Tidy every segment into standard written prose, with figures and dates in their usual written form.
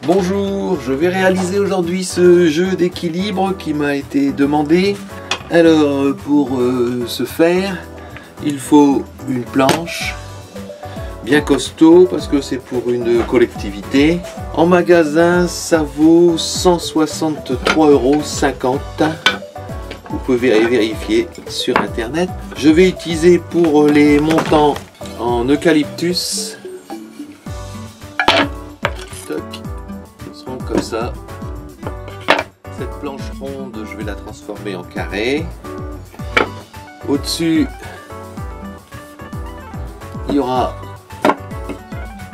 Bonjour, je vais réaliser aujourd'hui ce jeu d'équilibre qui m'a été demandé. Alors pour ce faire, il faut une planche bien costaud parce que c'est pour une collectivité. En magasin, ça vaut 163,50 €. Vous pouvez vérifier sur internet. Je vais utiliser pour les montants en eucalyptus. Toc. Ils seront comme ça. Cette planche ronde, je vais la transformer en carré. Au-dessus, il y aura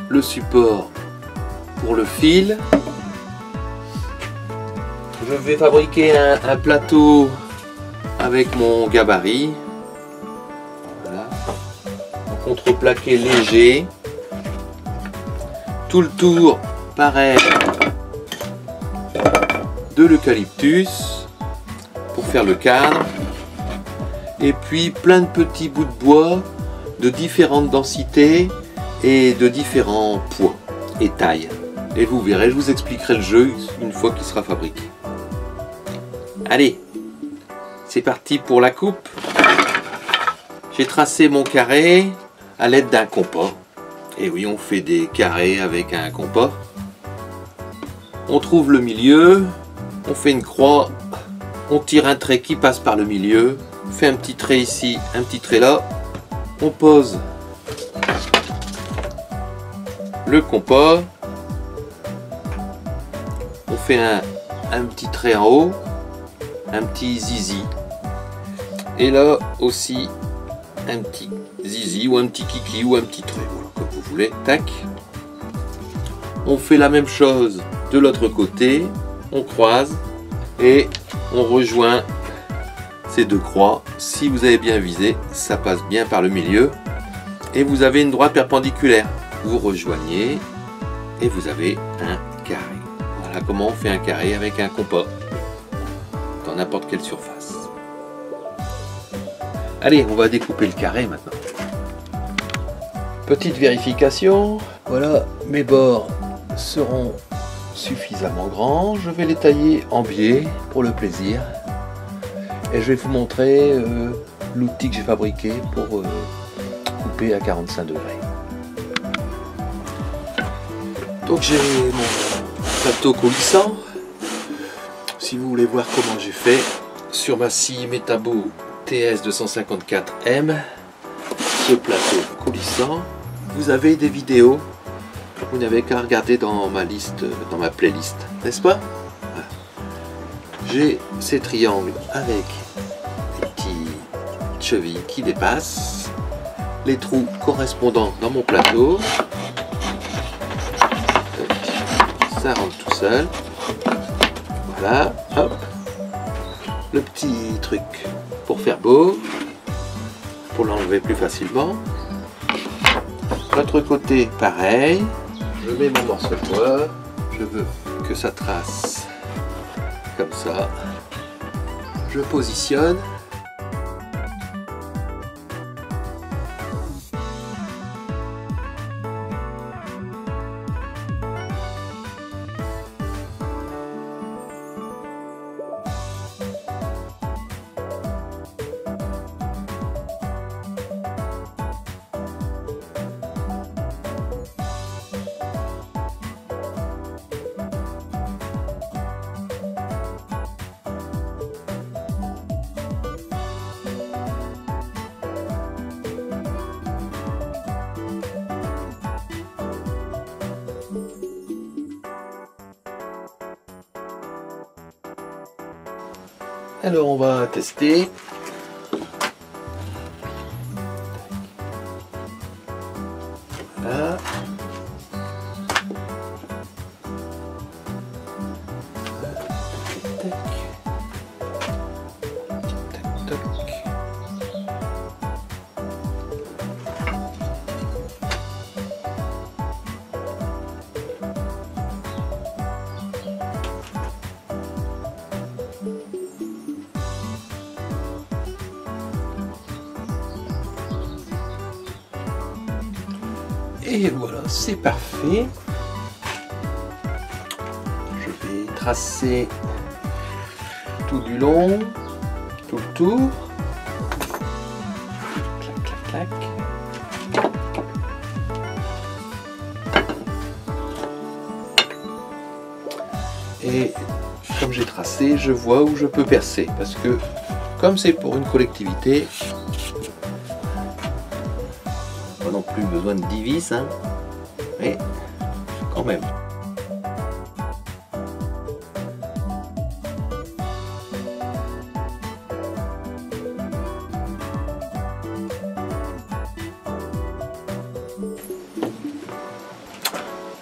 le support pour le fil. Je vais fabriquer un plateau avec mon gabarit. Voilà. En contreplaqué léger. Tout le tour, pareil, de l'eucalyptus pour faire le cadre. Et puis plein de petits bouts de bois de différentes densités et de différents poids et tailles. Et vous verrez, je vous expliquerai le jeu une fois qu'il sera fabriqué. Allez, c'est parti pour la coupe. J'ai tracé mon carré à l'aide d'un compas. Et oui, on fait des carrés avec un compas. On trouve le milieu, on fait une croix, on tire un trait qui passe par le milieu, on fait un petit trait ici, un petit trait là, on pose le compas, on fait un petit trait en haut, un petit zizi, et là aussi un petit zizi ou un petit kiki ou un petit trait, voilà, comme vous voulez, tac. On fait la même chose de l'autre côté, on croise et on rejoint ces deux croix. Si vous avez bien visé, ça passe bien par le milieu et vous avez une droite perpendiculaire. Vous rejoignez et vous avez un carré. Voilà comment on fait un carré avec un compas dans n'importe quelle surface. Allez, on va découper le carré maintenant. Petite vérification. Voilà, mes bords seront suffisamment grands. Je vais les tailler en biais pour le plaisir. Et je vais vous montrer l'outil que j'ai fabriqué pour couper à 45 degrés. Donc j'ai mon plateau coulissant. Si vous voulez voir comment j'ai fait sur ma scie Metabo TS254M, ce plateau coulissant, vous avez des vidéos. Vous n'avez qu'à regarder dans ma liste, dans ma playlist, n'est-ce pas? Voilà. J'ai ces triangles avec des petites chevilles qui dépassent, les trous correspondant dans mon plateau. Ça rentre tout seul. Voilà, hop. Le petit truc pour faire beau, pour l'enlever plus facilement. L'autre côté, pareil. Je mets mon morceau de bois. Je veux que ça trace comme ça. Je positionne. Alors on va tester. Voilà. Tac, tac. Et voilà, c'est parfait. Je vais tracer tout du long, tout le tour. Clac, clac, clac. Et comme j'ai tracé, je vois où je peux percer. Parce que comme c'est pour une collectivité, pas non plus besoin de 10 vis, hein, mais quand même.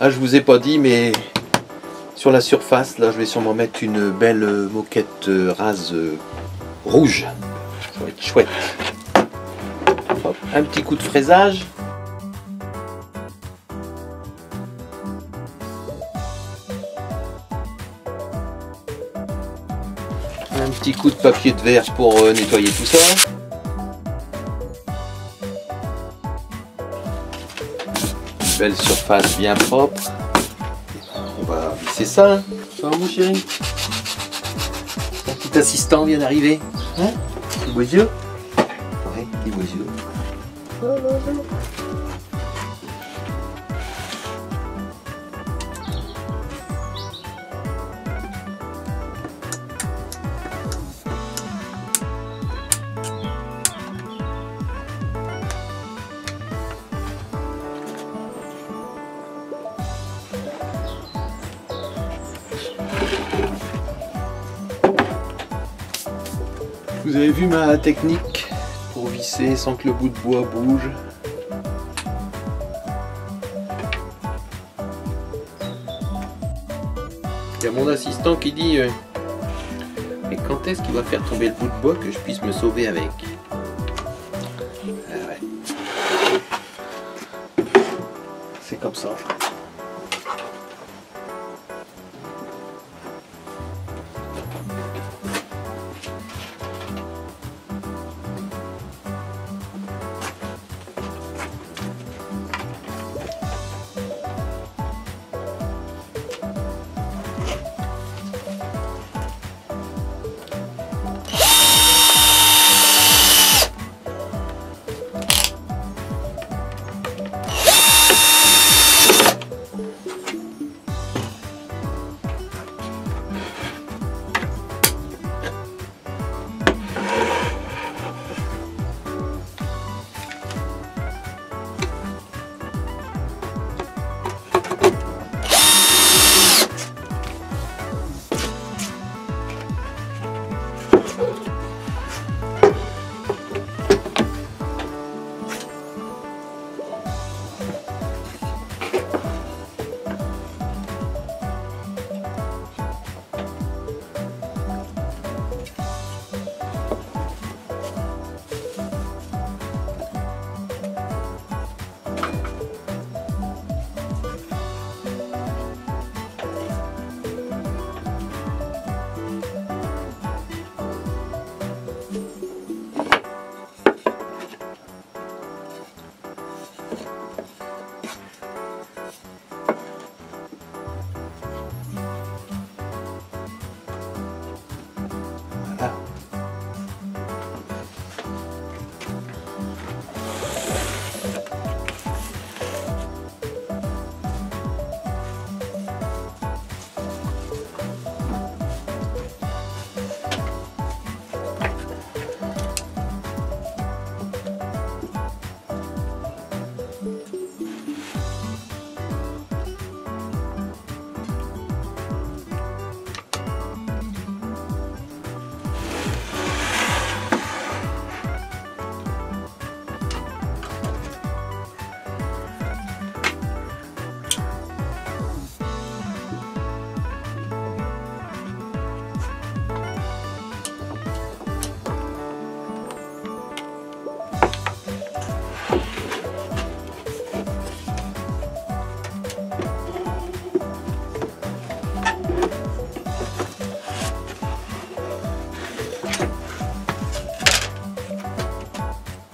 Ah, je vous ai pas dit, mais sur la surface, là, je vais sûrement mettre une belle moquette rase rouge. Ça va être chouette. Hop, un petit coup de fraisage. Un petit coup de papier de verre pour nettoyer tout ça. Belle surface bien propre. On va visser ça. Hein. Ça va mon chéri? Ton petit assistant vient d'arriver. Hein? Petit beaux yeux? Ouais, petit beaux yeux. Vous avez vu ma technique pour visser sans que le bout de bois bouge. Il y a mon assistant qui dit mais quand est-ce qu'il va faire tomber le bout de bois que je puisse me sauver avec? Ah ouais. C'est comme ça.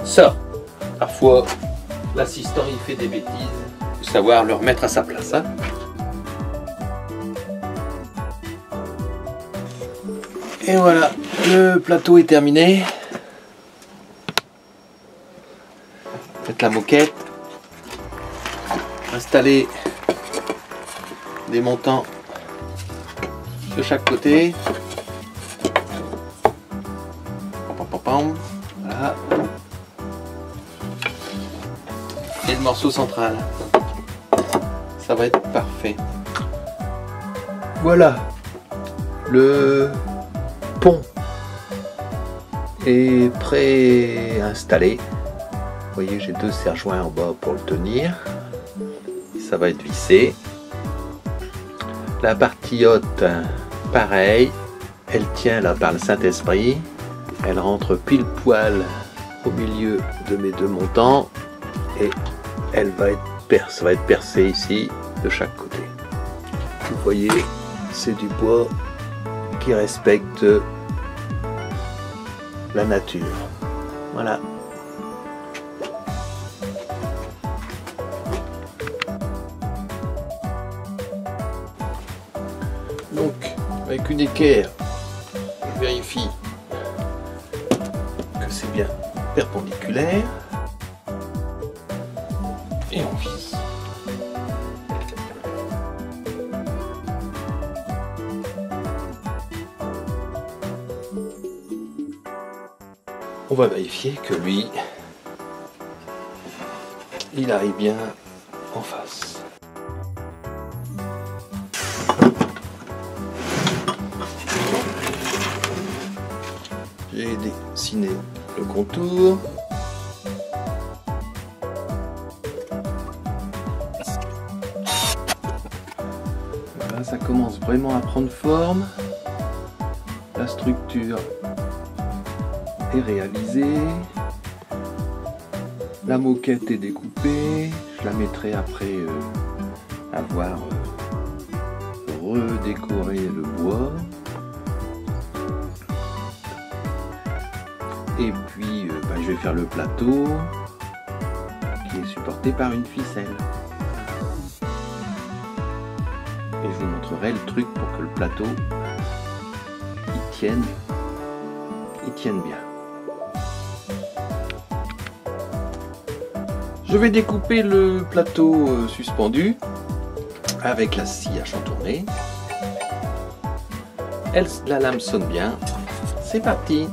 Ça, parfois, l'assistant il fait des bêtises, il faut savoir le remettre à sa place. Hein. Et voilà, le plateau est terminé. Faites la moquette. Installer des montants de chaque côté. Voilà. Et le morceau central. Ça va être parfait. Voilà. Le pont est pré-installé. Vous voyez, j'ai 2 serre-joints en bas pour le tenir. Ça va être vissé. La partie haute, pareil. Elle tient là par le Saint-Esprit. Elle rentre pile poil au milieu de mes 2 montants. Et elle va être percée ici de chaque côté. Vous voyez, c'est du bois qui respecte la nature. Voilà. Donc, avec une équerre, je vérifie que c'est bien perpendiculaire. Et on visse. On va vérifier que lui, il arrive bien en face. J'ai dessiné le contour. Là, ça commence vraiment à prendre forme. La structure est réalisée. La moquette est découpée. Je la mettrai après avoir redécoré le bois. Et puis je vais faire le plateau qui est supporté par une ficelle. Et je vous montrerai le truc pour que le plateau il tienne bien. Je vais découper le plateau suspendu avec la scie à chantourner. La lame sonne bien. C'est parti.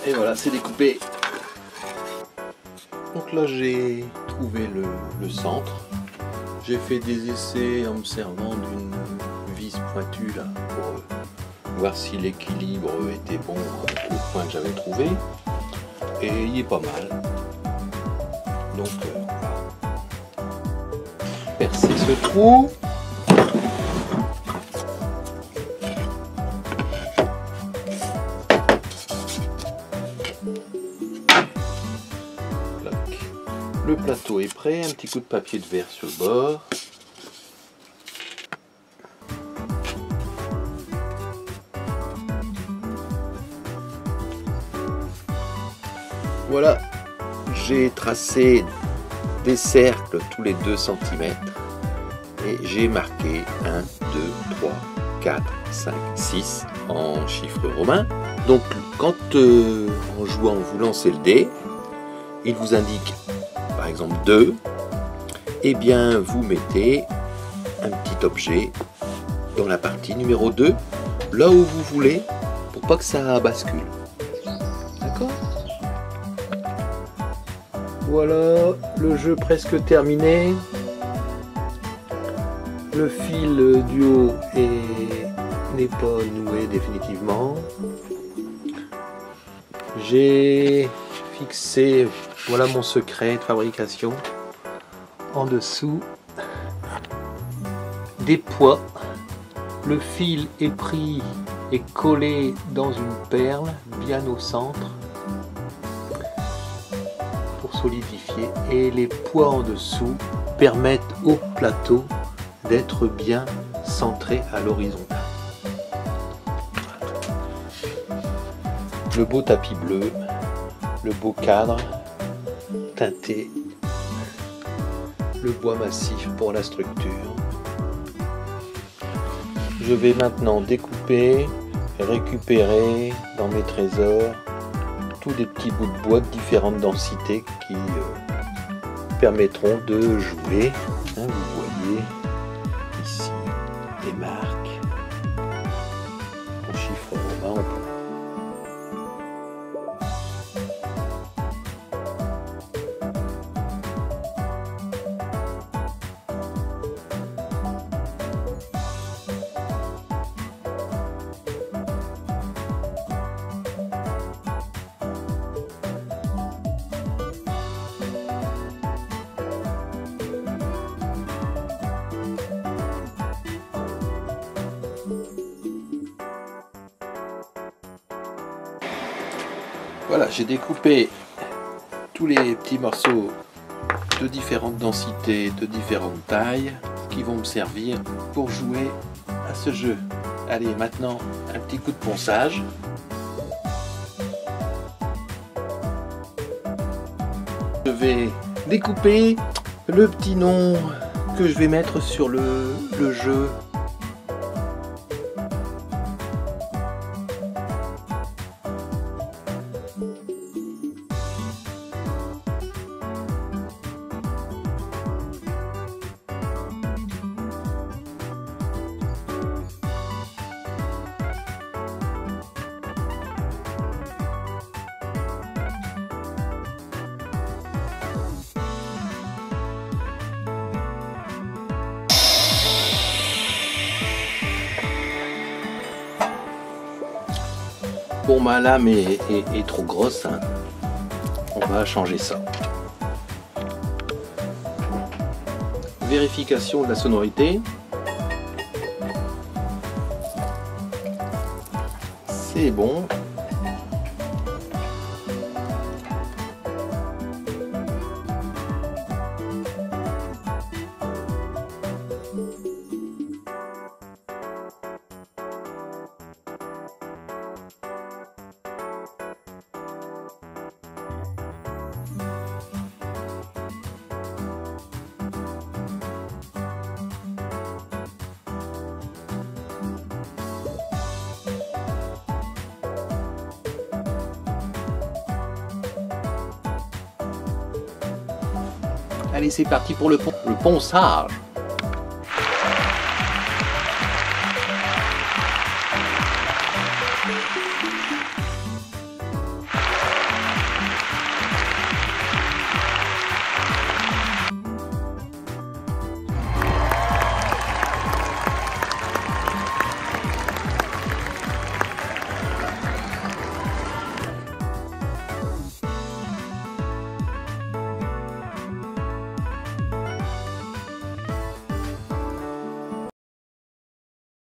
Et voilà, c'est découpé. Donc là, j'ai trouvé le centre. J'ai fait des essais en me servant d'une vis pointue là pour voir si l'équilibre était bon avec le point que j'avais trouvé. Et il est pas mal. Donc on va percer ce trou. Le plateau est prêt, un petit coup de papier de verre sur le bord. Voilà, j'ai tracé des cercles tous les 2 cm et j'ai marqué 1, 2, 3, 4, 5, 6 en chiffres romains. Donc quand en jouant vous lancez le dé, il vous indique par exemple 2, et bien vous mettez un petit objet dans la partie numéro 2, là où vous voulez, pour pas que ça bascule. D'accord? Voilà, le jeu presque terminé. Le fil du haut n'est pas noué définitivement. J'ai fixé, voilà mon secret de fabrication, en dessous des poids. Le fil est pris et collé dans une perle bien au centre pour solidifier, et les poids en dessous permettent au plateau d'être bien centré à l'horizontale. le beau tapis bleu, le beau cadre teinté, le bois massif pour la structure. Je vais maintenant découper et récupérer dans mes trésors tous des petits bouts de bois de différentes densités qui permettront de jouer. Vous voyez ici des marques en chiffres romains. Voilà, j'ai découpé tous les petits morceaux de différentes densités, de différentes tailles, qui vont me servir pour jouer à ce jeu. Allez, maintenant, un petit coup de ponçage. Je vais découper le petit nom que je vais mettre sur le jeu. Bon, ma lame est trop grosse, hein. On va changer ça. Vérification de la sonorité. C'est bon. Allez, c'est parti pour le ponçage.